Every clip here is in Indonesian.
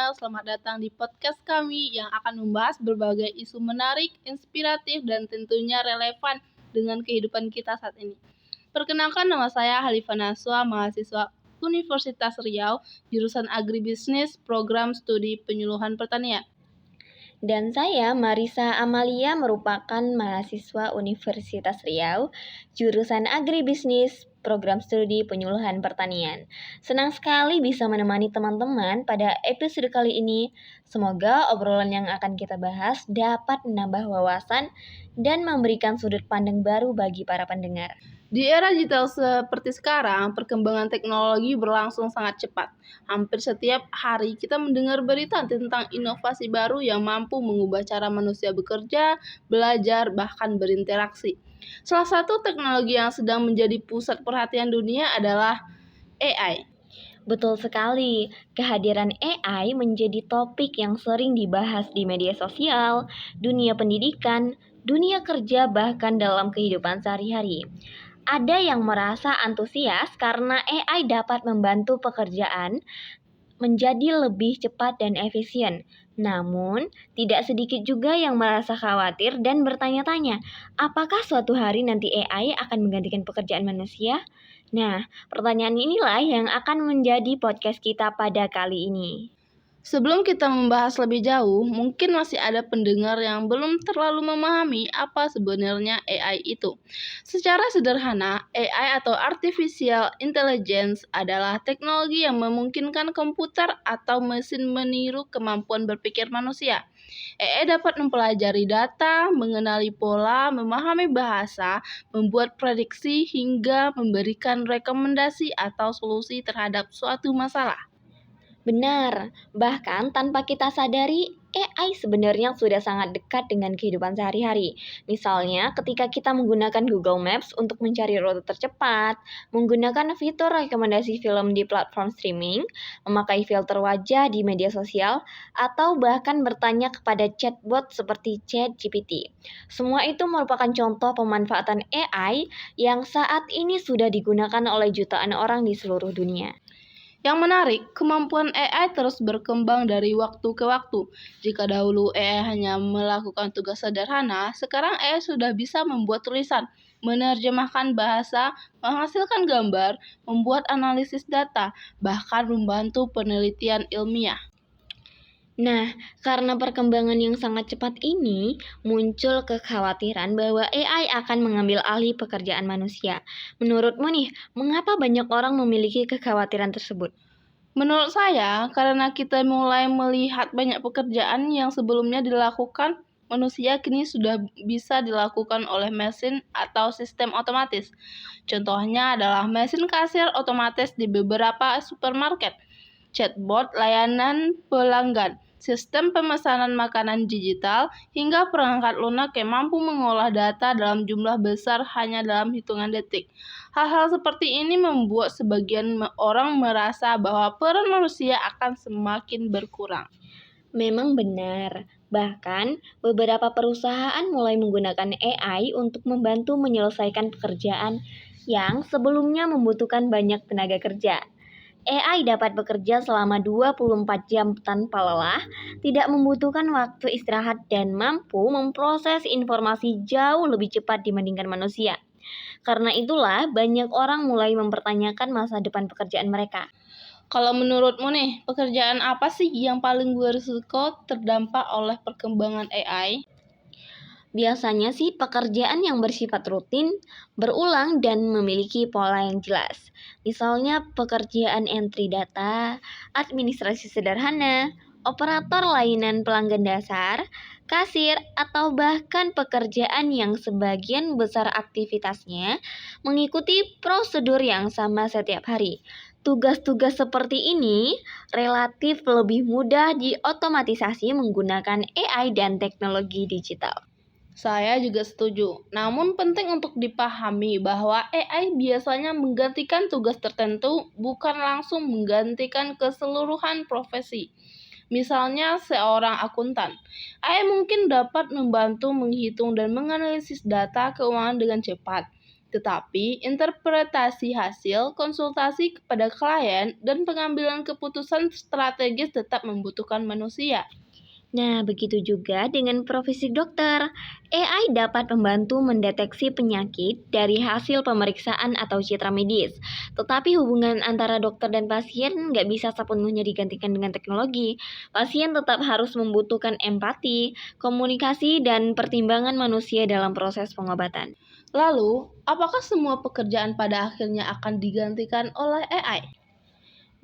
Milenial, selamat datang di podcast kami yang akan membahas berbagai isu menarik, inspiratif, dan tentunya relevan dengan kehidupan kita saat ini. Perkenalkan, nama saya Halifa Naswa, mahasiswa Universitas Riau, jurusan Agribisnis, program studi penyuluhan pertanian. Dan saya Marisa Amalia merupakan mahasiswa Universitas Riau, jurusan Agribisnis, program studi penyuluhan pertanian. Senang sekali bisa menemani teman-teman pada episode kali ini. Semoga obrolan yang akan kita bahas dapat menambah wawasan dan memberikan sudut pandang baru bagi para pendengar. Di era digital seperti sekarang, perkembangan teknologi berlangsung sangat cepat. Hampir setiap hari kita mendengar berita tentang inovasi baru yang mampu mengubah cara manusia bekerja, belajar, bahkan berinteraksi. Salah satu teknologi yang sedang menjadi pusat perhatian dunia adalah AI. Betul sekali, kehadiran AI menjadi topik yang sering dibahas di media sosial, dunia pendidikan, dunia kerja, bahkan dalam kehidupan sehari-hari. Ada yang merasa antusias karena AI dapat membantu pekerjaan menjadi lebih cepat dan efisien. Namun, tidak sedikit juga yang merasa khawatir dan bertanya-tanya, apakah suatu hari nanti AI akan menggantikan pekerjaan manusia? Nah, pertanyaan inilah yang akan menjadi podcast kita pada kali ini. Sebelum kita membahas lebih jauh, mungkin masih ada pendengar yang belum terlalu memahami apa sebenarnya AI itu. Secara sederhana, AI atau Artificial Intelligence adalah teknologi yang memungkinkan komputer atau mesin meniru kemampuan berpikir manusia. AI dapat mempelajari data, mengenali pola, memahami bahasa, membuat prediksi, hingga memberikan rekomendasi atau solusi terhadap suatu masalah. Benar, bahkan tanpa kita sadari, AI sebenarnya sudah sangat dekat dengan kehidupan sehari-hari. Misalnya, ketika kita menggunakan Google Maps untuk mencari rute tercepat, menggunakan fitur rekomendasi film di platform streaming, memakai filter wajah di media sosial, atau bahkan bertanya kepada chatbot seperti ChatGPT. Semua itu merupakan contoh pemanfaatan AI yang saat ini sudah digunakan oleh jutaan orang di seluruh dunia. Yang menarik, kemampuan AI terus berkembang dari waktu ke waktu. Jika dahulu AI hanya melakukan tugas sederhana, sekarang AI sudah bisa membuat tulisan, menerjemahkan bahasa, menghasilkan gambar, membuat analisis data, bahkan membantu penelitian ilmiah. Nah, karena perkembangan yang sangat cepat ini, muncul kekhawatiran bahwa AI akan mengambil alih pekerjaan manusia. Menurutmu nih, mengapa banyak orang memiliki kekhawatiran tersebut? Menurut saya, karena kita mulai melihat banyak pekerjaan yang sebelumnya dilakukan manusia kini sudah bisa dilakukan oleh mesin atau sistem otomatis. Contohnya adalah mesin kasir otomatis di beberapa supermarket, chatbot layanan pelanggan, sistem pemesanan makanan digital, hingga perangkat lunak yang mampu mengolah data dalam jumlah besar hanya dalam hitungan detik. Hal-hal seperti ini membuat sebagian orang merasa bahwa peran manusia akan semakin berkurang. Memang benar. Bahkan, beberapa perusahaan mulai menggunakan AI untuk membantu menyelesaikan pekerjaan yang sebelumnya membutuhkan banyak tenaga kerja. AI dapat bekerja selama 24 jam tanpa lelah, tidak membutuhkan waktu istirahat dan mampu memproses informasi jauh lebih cepat dibandingkan manusia. Karena itulah banyak orang mulai mempertanyakan masa depan pekerjaan mereka. Kalau menurutmu nih, pekerjaan apa sih yang paling berisiko terdampak oleh perkembangan AI? Biasanya sih pekerjaan yang bersifat rutin, berulang, dan memiliki pola yang jelas. Misalnya pekerjaan entry data, administrasi sederhana, operator layanan pelanggan dasar, kasir, atau bahkan pekerjaan yang sebagian besar aktivitasnya mengikuti prosedur yang sama setiap hari. Tugas-tugas seperti ini relatif lebih mudah diotomatisasi menggunakan AI dan teknologi digital. Saya juga setuju. Namun penting untuk dipahami bahwa AI biasanya menggantikan tugas tertentu, bukan langsung menggantikan keseluruhan profesi. Misalnya seorang akuntan. AI mungkin dapat membantu menghitung dan menganalisis data keuangan dengan cepat. Tetapi interpretasi hasil, konsultasi kepada klien, dan pengambilan keputusan strategis tetap membutuhkan manusia. Nah, begitu juga dengan profesi dokter. AI dapat membantu mendeteksi penyakit dari hasil pemeriksaan atau citra medis. Tetapi hubungan antara dokter dan pasien nggak bisa sepenuhnya digantikan dengan teknologi. Pasien tetap harus membutuhkan empati, komunikasi, dan pertimbangan manusia dalam proses pengobatan. Lalu, apakah semua pekerjaan pada akhirnya akan digantikan oleh AI?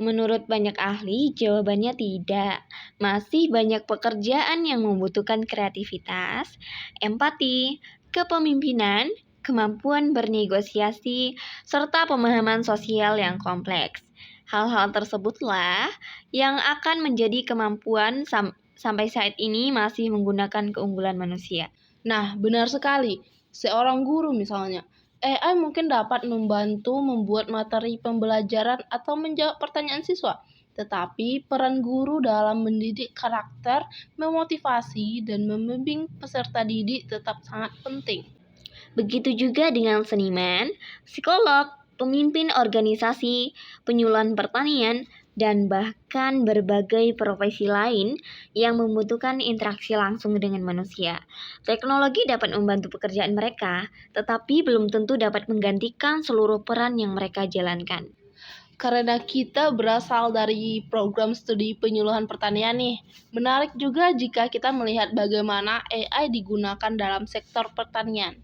Menurut banyak ahli, jawabannya tidak. Masih banyak pekerjaan yang membutuhkan kreativitas, empati, kepemimpinan, kemampuan bernegosiasi, serta pemahaman sosial yang kompleks. Hal-hal tersebutlah yang akan menjadi kemampuan sampai saat ini masih menggunakan keunggulan manusia. Nah, benar sekali. Seorang guru misalnya, AI mungkin dapat membantu membuat materi pembelajaran atau menjawab pertanyaan siswa. Tetapi peran guru dalam mendidik karakter, memotivasi, dan membimbing peserta didik tetap sangat penting. Begitu juga dengan seniman, psikolog, pemimpin organisasi, penyuluhan pertanian, dan bahkan berbagai profesi lain yang membutuhkan interaksi langsung dengan manusia. Teknologi dapat membantu pekerjaan mereka, tetapi belum tentu dapat menggantikan seluruh peran yang mereka jalankan. Karena kita berasal dari program studi penyuluhan pertanian nih, menarik juga jika kita melihat bagaimana AI digunakan dalam sektor pertanian.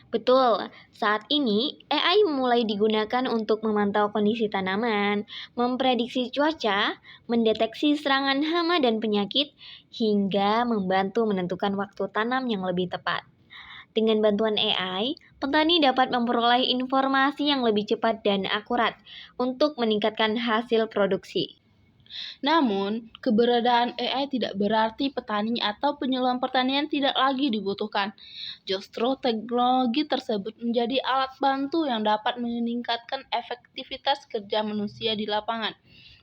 Betul, saat ini AI mulai digunakan untuk memantau kondisi tanaman, memprediksi cuaca, mendeteksi serangan hama dan penyakit, hingga membantu menentukan waktu tanam yang lebih tepat. Dengan bantuan AI, petani dapat memperoleh informasi yang lebih cepat dan akurat untuk meningkatkan hasil produksi. Namun, keberadaan AI tidak berarti petani atau penyuluhan pertanian tidak lagi dibutuhkan. Justru teknologi tersebut menjadi alat bantu yang dapat meningkatkan efektivitas kerja manusia di lapangan.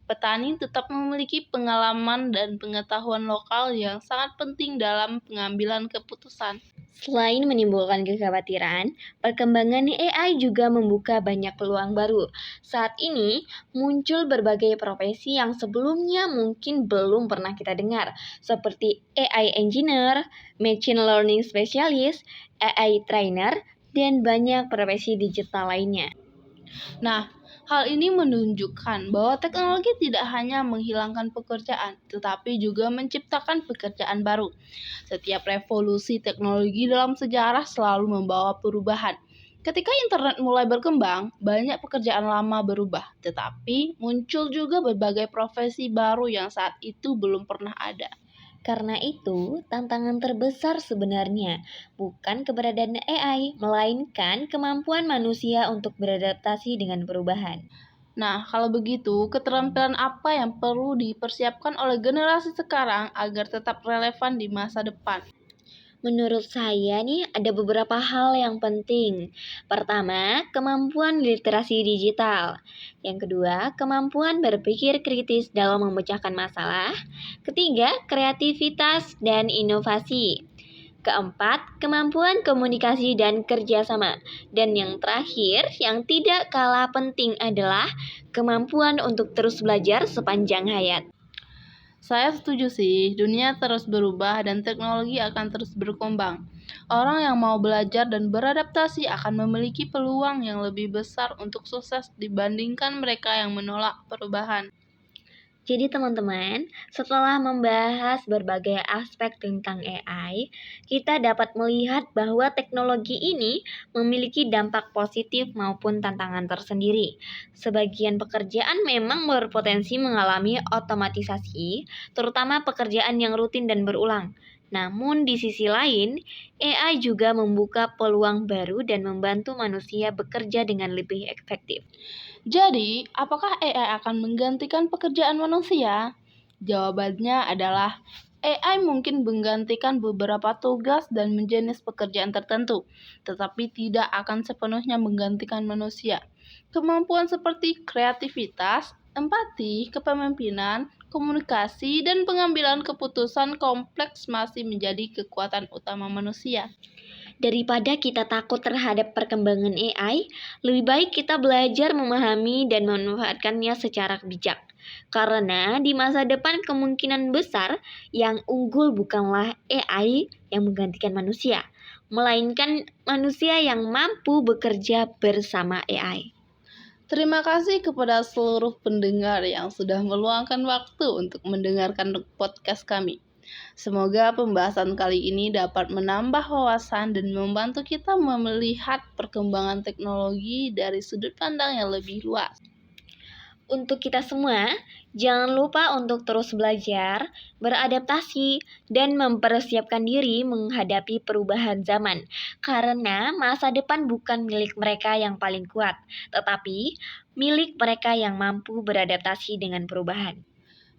Petani tetap memiliki pengalaman dan pengetahuan lokal yang sangat penting dalam pengambilan keputusan. Selain menimbulkan kekhawatiran, perkembangan AI juga membuka banyak peluang baru. Saat ini, muncul berbagai profesi yang sebelumnya mungkin belum pernah kita dengar, seperti AI engineer, machine learning specialist, AI trainer, dan banyak profesi digital lainnya. Nah, hal ini menunjukkan bahwa teknologi tidak hanya menghilangkan pekerjaan, tetapi juga menciptakan pekerjaan baru. Setiap revolusi teknologi dalam sejarah selalu membawa perubahan. Ketika internet mulai berkembang, banyak pekerjaan lama berubah, tetapi muncul juga berbagai profesi baru yang saat itu belum pernah ada. Karena itu, tantangan terbesar sebenarnya bukan keberadaan AI, melainkan kemampuan manusia untuk beradaptasi dengan perubahan. Nah, kalau begitu, keterampilan apa yang perlu dipersiapkan oleh generasi sekarang agar tetap relevan di masa depan? Menurut saya nih ada beberapa hal yang penting. Pertama, kemampuan literasi digital. Yang kedua, kemampuan berpikir kritis dalam memecahkan masalah. Ketiga, kreativitas dan inovasi. Keempat, kemampuan komunikasi dan kerjasama. Dan yang terakhir, yang tidak kalah penting adalah kemampuan untuk terus belajar sepanjang hayat. Saya setuju sih, dunia terus berubah dan teknologi akan terus berkembang. Orang yang mau belajar dan beradaptasi akan memiliki peluang yang lebih besar untuk sukses dibandingkan mereka yang menolak perubahan. Jadi teman-teman, setelah membahas berbagai aspek tentang AI, kita dapat melihat bahwa teknologi ini memiliki dampak positif maupun tantangan tersendiri. Sebagian pekerjaan memang berpotensi mengalami otomatisasi, terutama pekerjaan yang rutin dan berulang. Namun di sisi lain, AI juga membuka peluang baru dan membantu manusia bekerja dengan lebih efektif. Jadi, apakah AI akan menggantikan pekerjaan manusia? Jawabannya adalah AI mungkin menggantikan beberapa tugas dan jenis pekerjaan tertentu, tetapi tidak akan sepenuhnya menggantikan manusia. Kemampuan seperti kreativitas, Empati, kepemimpinan, komunikasi, dan pengambilan keputusan kompleks masih menjadi kekuatan utama manusia. Daripada kita takut terhadap perkembangan AI, lebih baik kita belajar memahami dan memanfaatkannya secara bijak. Karena di masa depan kemungkinan besar yang unggul bukanlah AI yang menggantikan manusia, melainkan manusia yang mampu bekerja bersama AI. Terima kasih kepada seluruh pendengar yang sudah meluangkan waktu untuk mendengarkan podcast kami. Semoga pembahasan kali ini dapat menambah wawasan dan membantu kita melihat perkembangan teknologi dari sudut pandang yang lebih luas. Untuk kita semua, jangan lupa untuk terus belajar, beradaptasi, dan mempersiapkan diri menghadapi perubahan zaman. Karena masa depan bukan milik mereka yang paling kuat, tetapi milik mereka yang mampu beradaptasi dengan perubahan.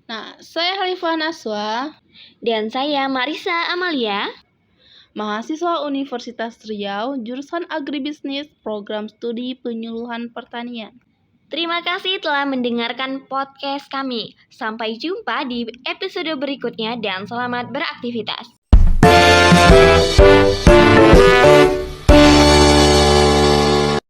Nah, saya Halifah Naswa, Dan saya Marisa Amalia, mahasiswa Universitas Riau, jurusan Agribisnis, program studi penyuluhan pertanian. terima kasih telah mendengarkan podcast kami. Sampai jumpa di episode berikutnya dan selamat beraktivitas.